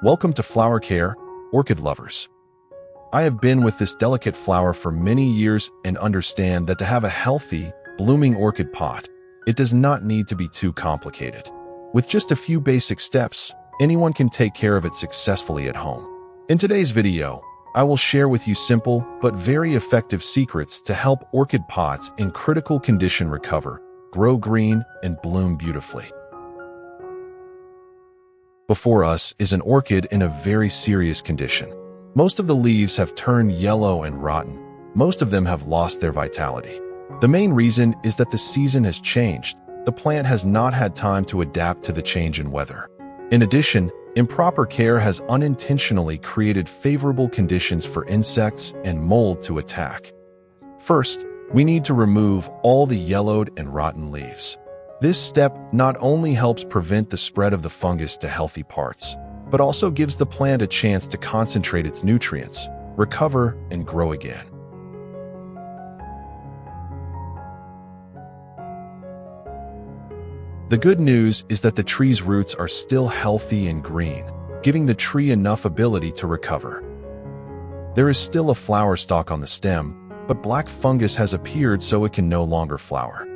Welcome to Flower Care, Orchid Lovers. I have been with this delicate flower for many years and understand that to have a healthy, blooming orchid pot, it does not need to be too complicated. With just a few basic steps, anyone can take care of it successfully at home. In today's video, I will share with you simple but very effective secrets to help orchid pots in critical condition recover, grow green, and bloom beautifully. Before us is an orchid in a very serious condition. Most of the leaves have turned yellow and rotten. Most of them have lost their vitality. The main reason is that the season has changed. The plant has not had time to adapt to the change in weather. In addition, improper care has unintentionally created favorable conditions for insects and mold to attack. First, we need to remove all the yellowed and rotten leaves. This step not only helps prevent the spread of the fungus to healthy parts, but also gives the plant a chance to concentrate its nutrients, recover, and grow again. The good news is that the tree's roots are still healthy and green, giving the tree enough ability to recover. There is still a flower stalk on the stem, but black fungus has appeared so it can no longer flower.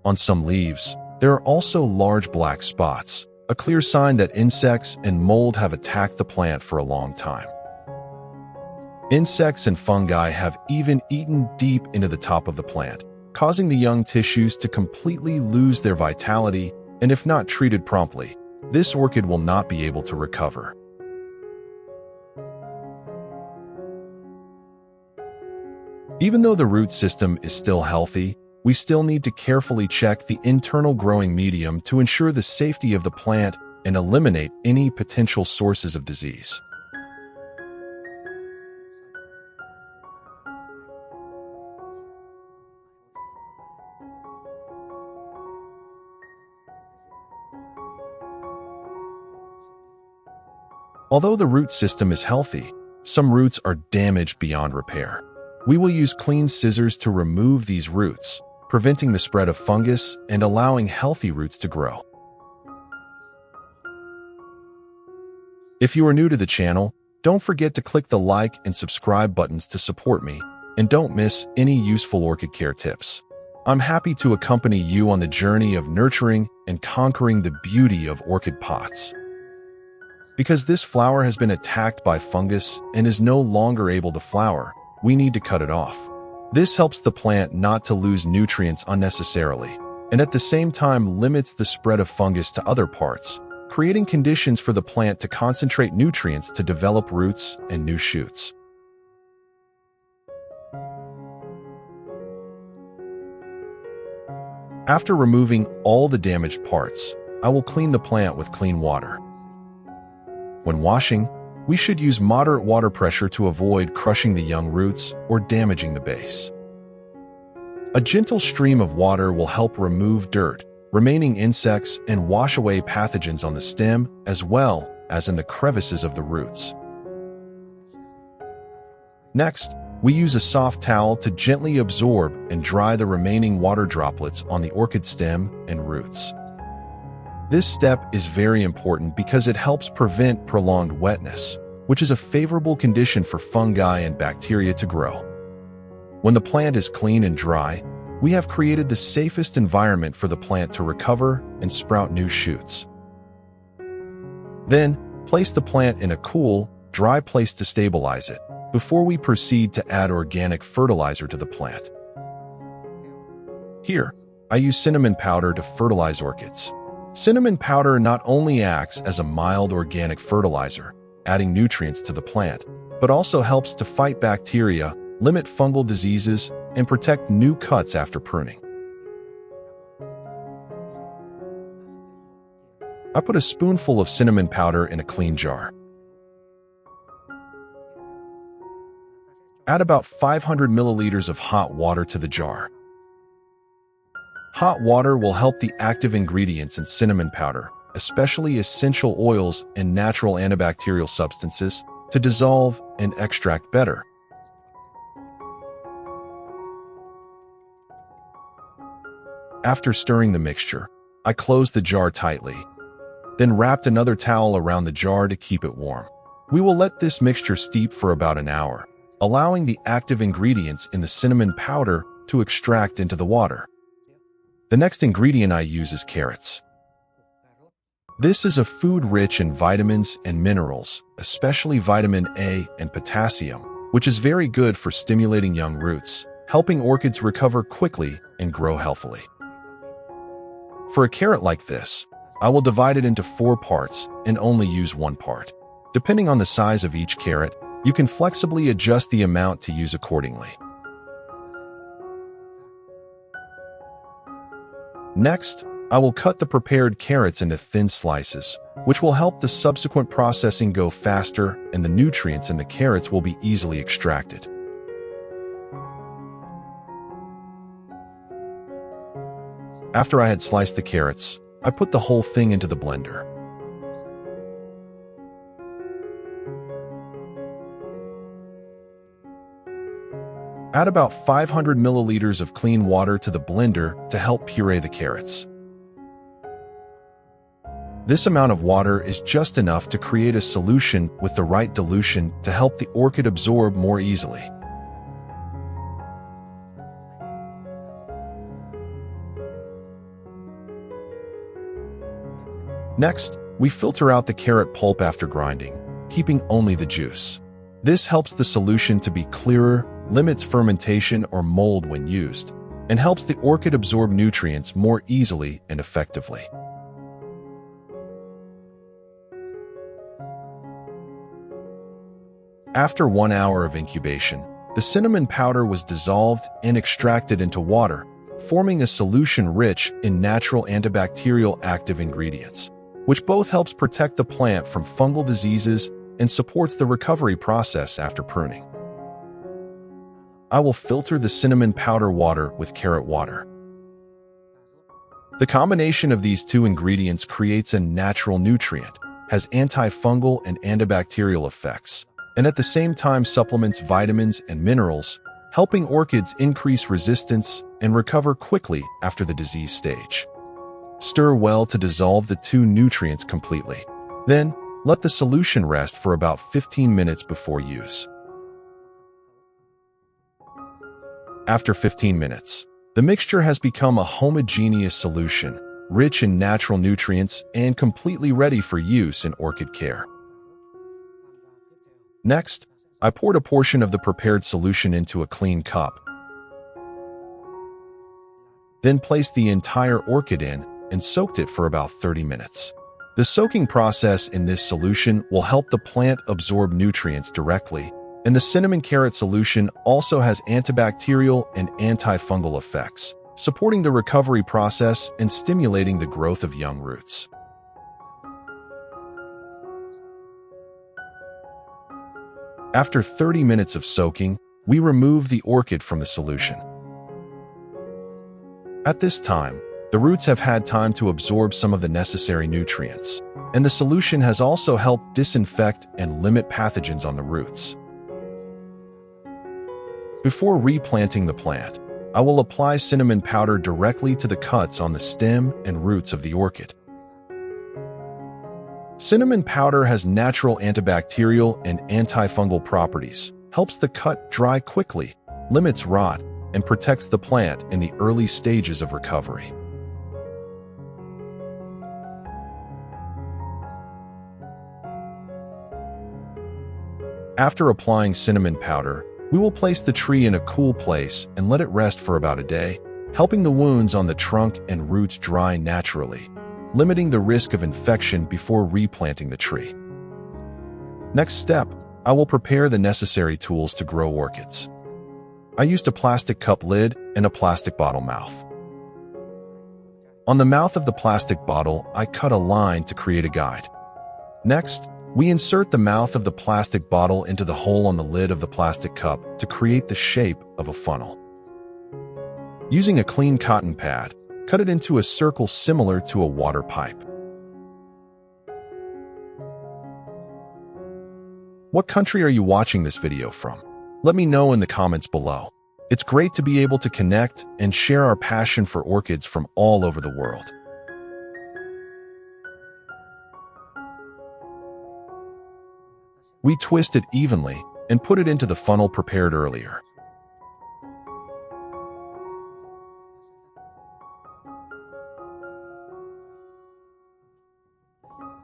On some leaves, there are also large black spots, a clear sign that insects and mold have attacked the plant for a long time. Insects and fungi have even eaten deep into the top of the plant, causing the young tissues to completely lose their vitality, and if not treated promptly, this orchid will not be able to recover. Even though the root system is still healthy, we still need to carefully check the internal growing medium to ensure the safety of the plant and eliminate any potential sources of disease. Although the root system is healthy, some roots are damaged beyond repair. We will use clean scissors to remove these roots, preventing the spread of fungus and allowing healthy roots to grow. If you are new to the channel, don't forget to click the like and subscribe buttons to support me, and don't miss any useful orchid care tips. I'm happy to accompany you on the journey of nurturing and conquering the beauty of orchid pots. Because this flower has been attacked by fungus and is no longer able to flower, we need to cut it off. This helps the plant not to lose nutrients unnecessarily, and at the same time limits the spread of fungus to other parts, creating conditions for the plant to concentrate nutrients to develop roots and new shoots. After removing all the damaged parts, I will clean the plant with clean water. When washing, we should use moderate water pressure to avoid crushing the young roots or damaging the base. A gentle stream of water will help remove dirt, remaining insects, and wash away pathogens on the stem as well as in the crevices of the roots. Next, we use a soft towel to gently absorb and dry the remaining water droplets on the orchid stem and roots. This step is very important because it helps prevent prolonged wetness, which is a favorable condition for fungi and bacteria to grow. When the plant is clean and dry, we have created the safest environment for the plant to recover and sprout new shoots. Then, place the plant in a cool, dry place to stabilize it before we proceed to add organic fertilizer to the plant. Here, I use cinnamon powder to fertilize orchids. Cinnamon powder not only acts as a mild organic fertilizer, adding nutrients to the plant, but also helps to fight bacteria, limit fungal diseases, and protect new cuts after pruning. I put a spoonful of cinnamon powder in a clean jar. Add about 500 milliliters of hot water to the jar. Hot water will help the active ingredients in cinnamon powder, especially essential oils and natural antibacterial substances, to dissolve and extract better. After stirring the mixture, I close the jar tightly, then wrapped another towel around the jar to keep it warm. We will let this mixture steep for about an hour, allowing the active ingredients in the cinnamon powder to extract into the water. The next ingredient I use is carrots. This is a food rich in vitamins and minerals, especially vitamin A and potassium, which is very good for stimulating young roots, helping orchids recover quickly and grow healthily. For a carrot like this, I will divide it into 4 parts and only use 1 part. Depending on the size of each carrot, you can flexibly adjust the amount to use accordingly. Next, I will cut the prepared carrots into thin slices, which will help the subsequent processing go faster and the nutrients in the carrots will be easily extracted. After I had sliced the carrots, I put the whole thing into the blender. Add about 500 milliliters of clean water to the blender to help puree the carrots. This amount of water is just enough to create a solution with the right dilution to help the orchid absorb more easily. Next, we filter out the carrot pulp after grinding, keeping only the juice. This helps the solution to be clearer, limits fermentation or mold when used, and helps the orchid absorb nutrients more easily and effectively. After 1 hour of incubation, the cinnamon powder was dissolved and extracted into water, forming a solution rich in natural antibacterial active ingredients, which both helps protect the plant from fungal diseases and supports the recovery process after pruning. I will filter the cinnamon powder water with carrot water. The combination of these 2 ingredients creates a natural nutrient, has antifungal and antibacterial effects, and at the same time supplements vitamins and minerals, helping orchids increase resistance and recover quickly after the disease stage. Stir well to dissolve the 2 nutrients completely. Then, let the solution rest for about 15 minutes before use. After 15 minutes, the mixture has become a homogeneous solution, rich in natural nutrients and completely ready for use in orchid care. Next, I poured a portion of the prepared solution into a clean cup. Then placed the entire orchid in and soaked it for about 30 minutes. The soaking process in this solution will help the plant absorb nutrients directly, and the cinnamon carrot solution also has antibacterial and antifungal effects, supporting the recovery process and stimulating the growth of young roots. After 30 minutes of soaking, we remove the orchid from the solution. At this time, the roots have had time to absorb some of the necessary nutrients, and the solution has also helped disinfect and limit pathogens on the roots. Before replanting the plant, I will apply cinnamon powder directly to the cuts on the stem and roots of the orchid. Cinnamon powder has natural antibacterial and antifungal properties, helps the cut dry quickly, limits rot, and protects the plant in the early stages of recovery. After applying cinnamon powder, we will place the tree in a cool place and let it rest for about a day, helping the wounds on the trunk and roots dry naturally, limiting the risk of infection before replanting the tree. Next step, I will prepare the necessary tools to grow orchids. I used a plastic cup lid and a plastic bottle mouth. On the mouth of the plastic bottle, I cut a line to create a guide. Next, we insert the mouth of the plastic bottle into the hole on the lid of the plastic cup to create the shape of a funnel. Using a clean cotton pad, cut it into a circle similar to a water pipe. What country are you watching this video from? Let me know in the comments below. It's great to be able to connect and share our passion for orchids from all over the world. We twist it evenly and put it into the funnel prepared earlier.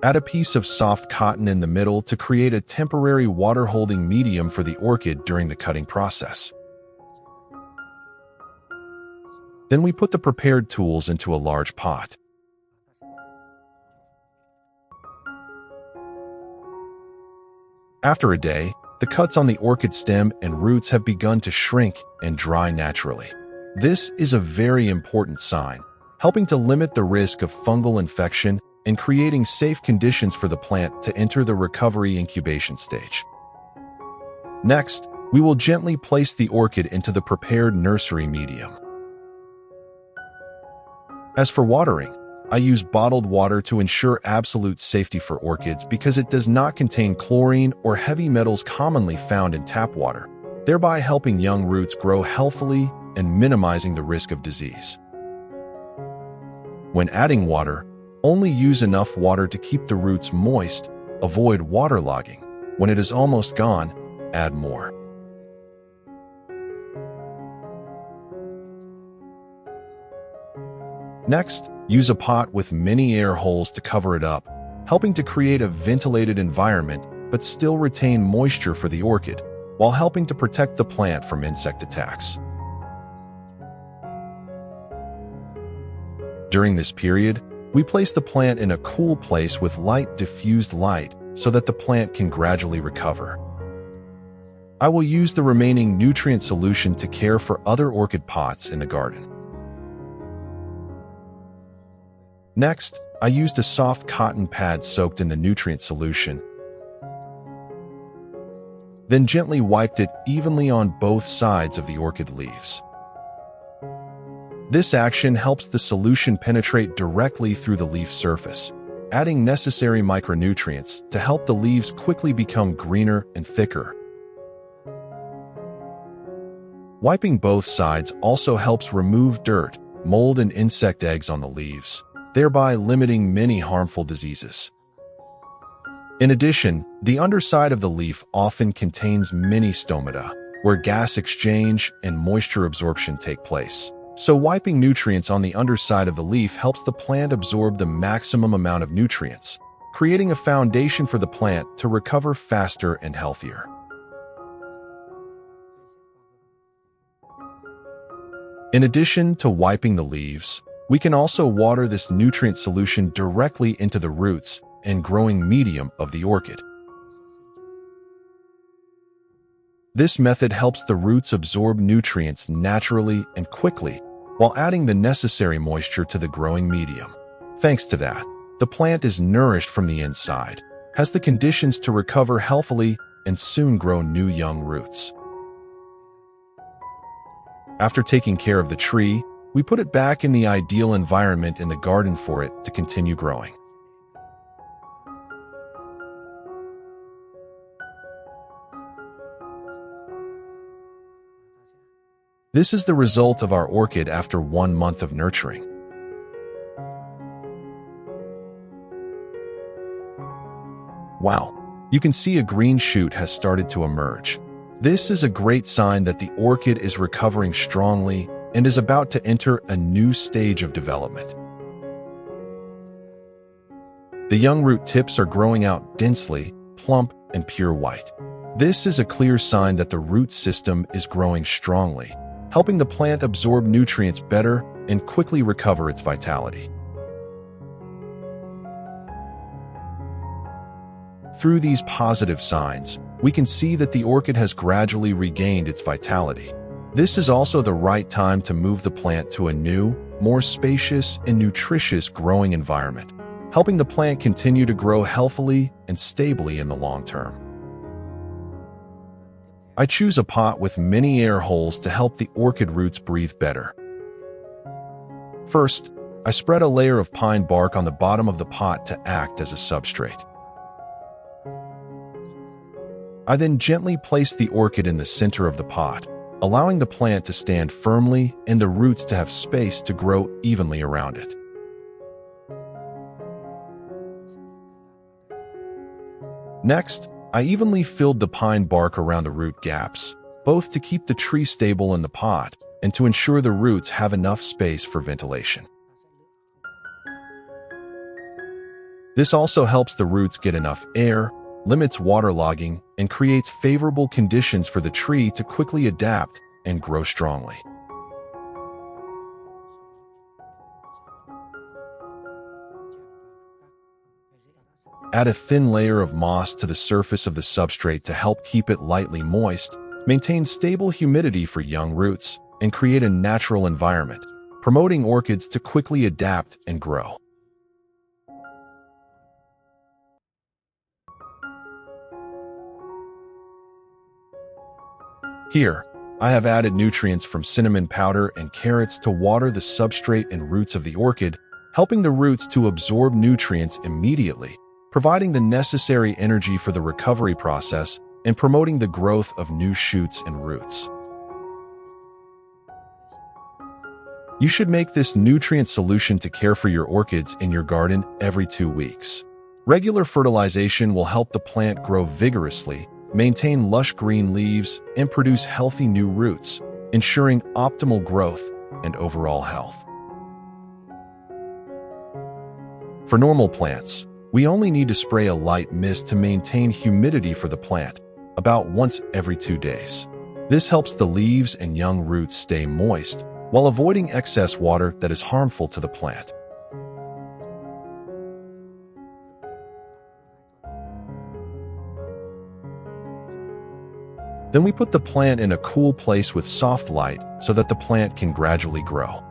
Add a piece of soft cotton in the middle to create a temporary water-holding medium for the orchid during the cutting process. Then we put the prepared tools into a large pot. After a day, the cuts on the orchid stem and roots have begun to shrink and dry naturally. This is a very important sign, helping to limit the risk of fungal infection and creating safe conditions for the plant to enter the recovery incubation stage. Next, we will gently place the orchid into the prepared nursery medium. As for watering, I use bottled water to ensure absolute safety for orchids because it does not contain chlorine or heavy metals commonly found in tap water, thereby helping young roots grow healthily and minimizing the risk of disease. When adding water, only use enough water to keep the roots moist, avoid waterlogging. When it is almost gone, add more. Next, use a pot with many air holes to cover it up, helping to create a ventilated environment but still retain moisture for the orchid, while helping to protect the plant from insect attacks. During this period, we place the plant in a cool place with light diffused light so that the plant can gradually recover. I will use the remaining nutrient solution to care for other orchid pots in the garden. Next, I used a soft cotton pad soaked in the nutrient solution, then gently wiped it evenly on both sides of the orchid leaves. This action helps the solution penetrate directly through the leaf surface, adding necessary micronutrients to help the leaves quickly become greener and thicker. Wiping both sides also helps remove dirt, mold, and insect eggs on the leaves, thereby limiting many harmful diseases. In addition, the underside of the leaf often contains many stomata, where gas exchange and moisture absorption take place. So wiping nutrients on the underside of the leaf helps the plant absorb the maximum amount of nutrients, creating a foundation for the plant to recover faster and healthier. In addition to wiping the leaves, we can also water this nutrient solution directly into the roots and growing medium of the orchid. This method helps the roots absorb nutrients naturally and quickly, while adding the necessary moisture to the growing medium. Thanks to that, the plant is nourished from the inside, has the conditions to recover healthily, and soon grow new young roots. After taking care of the tree, we put it back in the ideal environment in the garden for it to continue growing. This is the result of our orchid after 1 month of nurturing. Wow, you can see a green shoot has started to emerge. This is a great sign that the orchid is recovering strongly and is about to enter a new stage of development. The young root tips are growing out densely, plump, and pure white. This is a clear sign that the root system is growing strongly, helping the plant absorb nutrients better and quickly recover its vitality. Through these positive signs, we can see that the orchid has gradually regained its vitality. This is also the right time to move the plant to a new, more spacious and nutritious growing environment, helping the plant continue to grow healthily and stably in the long term. I choose a pot with many air holes to help the orchid roots breathe better. First, I spread a layer of pine bark on the bottom of the pot to act as a substrate. I then gently place the orchid in the center of the pot, allowing the plant to stand firmly and the roots to have space to grow evenly around it. Next, I evenly filled the pine bark around the root gaps, both to keep the tree stable in the pot and to ensure the roots have enough space for ventilation. This also helps the roots get enough air, limits waterlogging, and creates favorable conditions for the tree to quickly adapt and grow strongly. Add a thin layer of moss to the surface of the substrate to help keep it lightly moist, maintain stable humidity for young roots, and create a natural environment, promoting orchids to quickly adapt and grow. Here, I have added nutrients from cinnamon powder and carrots to water the substrate and roots of the orchid, helping the roots to absorb nutrients immediately, providing the necessary energy for the recovery process and promoting the growth of new shoots and roots. You should make this nutrient solution to care for your orchids in your garden every 2 weeks. Regular fertilization will help the plant grow vigorously, maintain lush green leaves, and produce healthy new roots, ensuring optimal growth and overall health. For normal plants, we only need to spray a light mist to maintain humidity for the plant, about once every 2 days. This helps the leaves and young roots stay moist, while avoiding excess water that is harmful to the plant. Then we put the plant in a cool place with soft light so that the plant can gradually grow.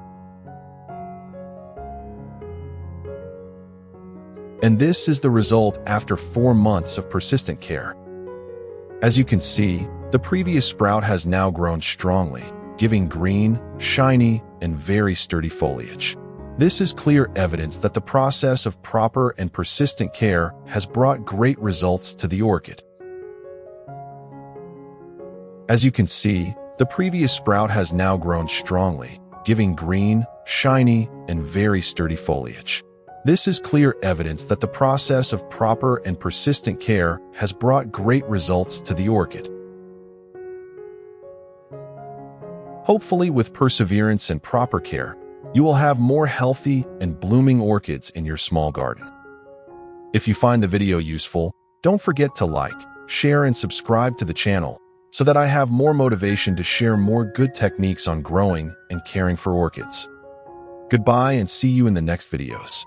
And this is the result after 4 months of persistent care. As you can see, the previous sprout has now grown strongly, giving green, shiny, and very sturdy foliage. This is clear evidence that the process of proper and persistent care has brought great results to the orchid. As you can see, the previous sprout has now grown strongly, giving green, shiny, and very sturdy foliage. This is clear evidence that the process of proper and persistent care has brought great results to the orchid. Hopefully, with perseverance and proper care, you will have more healthy and blooming orchids in your small garden. If you find the video useful, don't forget to like, share, and subscribe to the channel so that I have more motivation to share more good techniques on growing and caring for orchids. Goodbye and see you in the next videos.